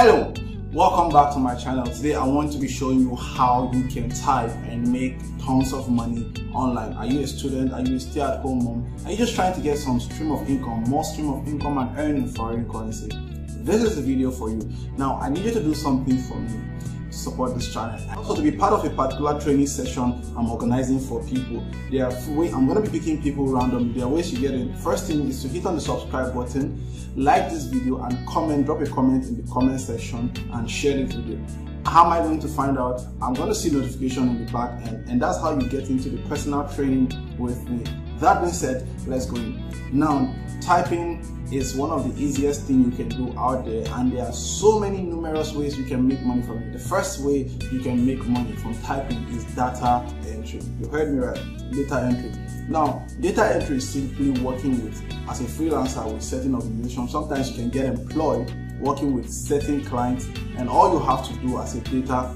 Hello, welcome back to my channel. Today I want to be showing you how you can type and make tons of money online. Are you a student? Are you a stay-at-home mom? Are you just trying to get some stream of income, more stream of income and earning foreign currency? This is the video for you. Now I need you to do something for me to support this channel. Also, to be part of a particular training session I'm organizing for people. There are ways I'm going to be picking people randomly. There are ways you get it. First thing is to hit on the subscribe button, like this video and comment, drop a comment in the comment section and share this video. How am I going to find out? I'm going to see notification in the back end, and that's how you get into the personal training with me. That being said, let's go in. Now, typing is one of the easiest things you can do out there, and there are so many numerous ways you can make money from it. The first way you can make money from typing is data entry. You heard me right, data entry. Now, data entry is simply working with, as a freelancer with certain organizations. Sometimes you can get employed working with certain clients, and all you have to do as a data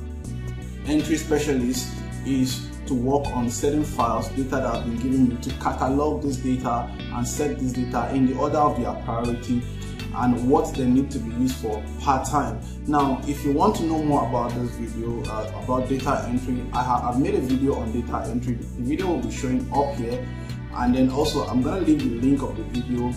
entry specialist is to work on certain files, data that have been given you, to catalog this data and set this data in the order of their priority and what they need to be used for per time. Now, if you want to know more about this video, about data entry, I've made a video on data entry. The video will be showing up here, and then also I'm going to leave the link of the video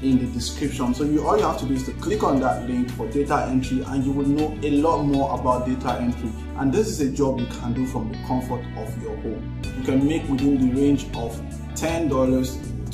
in the description. So all you have to do is to click on that link for data entry, and you will know a lot more about data entry. And this is a job you can do from the comfort of your home. You can make within the range of $10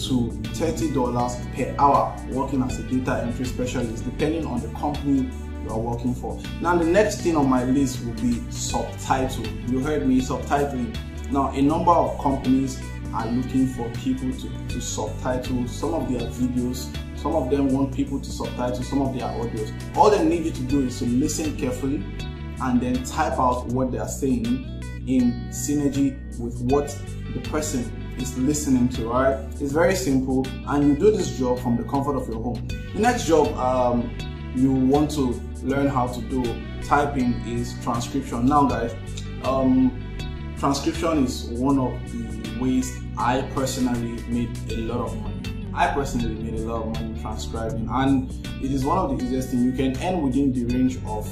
to $30 per hour working as a data entry specialist, depending on the company you are working for. Now, the next thing on my list will be subtitle. You heard me, subtitling. Now, a number of companies are looking for people to subtitle some of their videos. Some of them want people to subtitle some of their audios. All they need you to do is to listen carefully and then type out what they are saying in synergy with what the person is listening to. Alright, it's very simple, and you do this job from the comfort of your home. The next job you want to learn how to do typing is transcription. Now guys, transcription is one of the ways I personally made a lot of money. I personally made a lot of money transcribing, and it is one of the easiest things. You can earn within the range of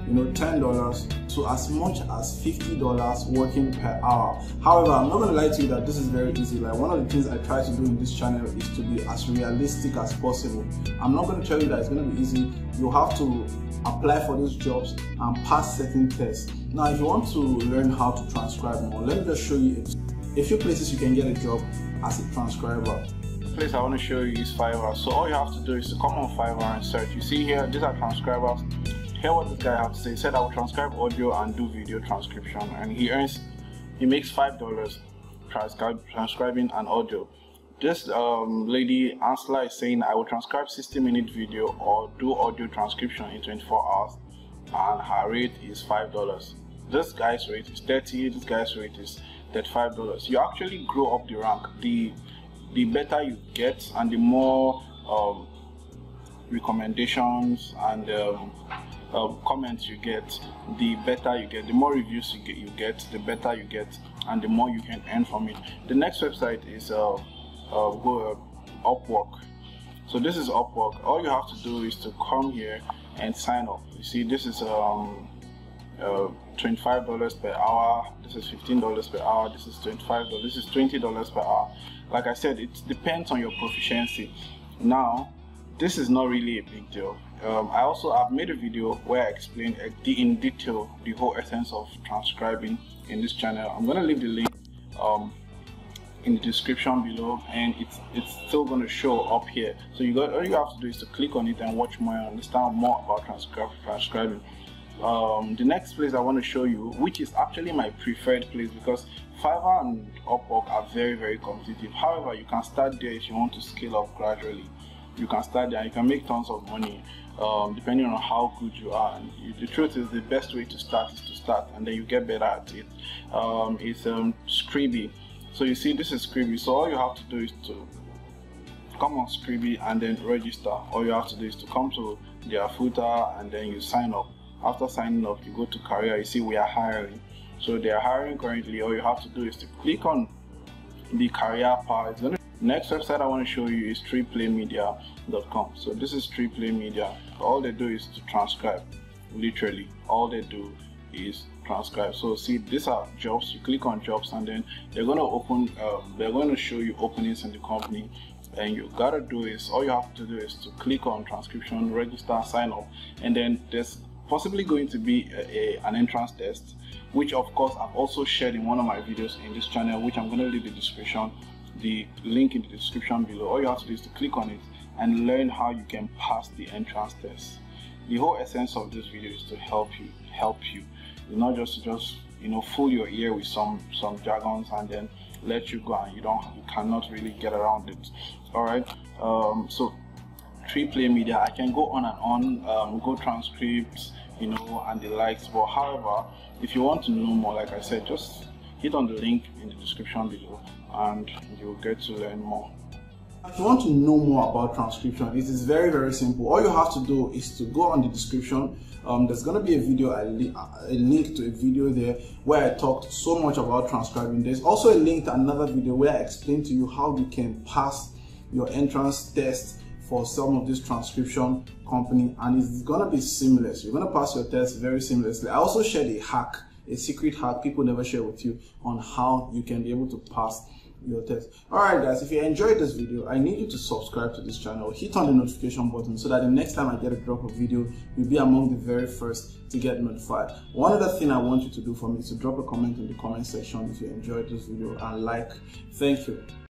$10 to as much as $50 working per hour. However, I'm not going to lie to you that this is very easy. Like, one of the things I try to do in this channel is to be as realistic as possible. I'm not going to tell you that it's going to be easy. You have to apply for these jobs and pass certain tests. Now, if you want to learn how to transcribe more, let me just show you a few places you can get a job as a transcriber. The place I want to show you is Fiverr. So all you have to do is to come on Fiverr and search. You see here, these are transcribers. Hear what this guy has to say. He said, I will transcribe audio and do video transcription, and he makes $5 transcribing an audio. This lady Ansela is saying, I will transcribe 60-minute video or do audio transcription in 24 hours, and her rate is $5. This guy's rate is $30. This guy's rate is $35. You actually grow up the rank. The better you get, and the more recommendations and comments you get, the better you get. The more reviews you get, the better you get, and the more you can earn from it. The next website is Upwork. So this is Upwork. All you have to do is to come here and sign up. You see, this is $25 per hour. This is $15 per hour. This is $25. This is $20 per hour. Like I said, it depends on your proficiency. Now, this is not really a big deal. I also have made a video where I explain in detail the whole essence of transcribing in this channel. I'm going to leave the link in the description below, and it's still going to show up here. So all you have to do is to click on it and watch more and understand more about transcribing. The next place I want to show you, which is actually my preferred place, because Fiverr and Upwork are very, very competitive. However, you can start there if you want to scale up gradually. You can start there and you can make tons of money depending on how good you are. And the truth is, the best way to start is to start, and then you get better at it. It's Scribie. So you see, this is Scribie. So all you have to do is to come on Scribie and then register. All you have to do is to come to their footer and then you sign up. After signing up, you go to career. You see, we are hiring. So they are hiring currently. All you have to do is to click on the career part. Next website I want to show you is TreePlayMedia.com. So this is TreePlayMedia. All they do is to transcribe. Literally, all they do is transcribe. So see, these are jobs. You click on jobs, and then they're going to open. They're going to show you openings in the company. And you gotta do is, all you have to do is to click on transcription, register, sign up, and then there's possibly going to be an entrance test, which of course I've also shared in one of my videos in this channel, which I'm going to leave the link in the description below. All you have to do is to click on it and learn how you can pass the entrance test. The whole essence of this video is to help you. It's not just fool your ear with some jargons and then let you go, and you cannot really get around it. All right. So 3Play Media, I can go on and on, go transcripts, and the likes. But however, if you want to know more, like I said, just hit on the link in the description below, and you'll get to learn more. If you want to know more about transcription, it is very, very simple. All you have to do is to go on the description. There's going to be a video, a link to a video there where I talked so much about transcribing. There's also a link to another video where I explain to you how you can pass your entrance test for some of this transcription company, and it's going to be seamless. You're going to pass your test very seamlessly. I also shared a hack, a secret hack people never share with you, on how you can be able to pass your test. Alright guys, if you enjoyed this video, I need you to subscribe to this channel, hit on the notification button so that the next time I get a drop of video, you'll be among the very first to get notified. One other thing I want you to do for me is to drop a comment in the comment section if you enjoyed this video and like. Thank you.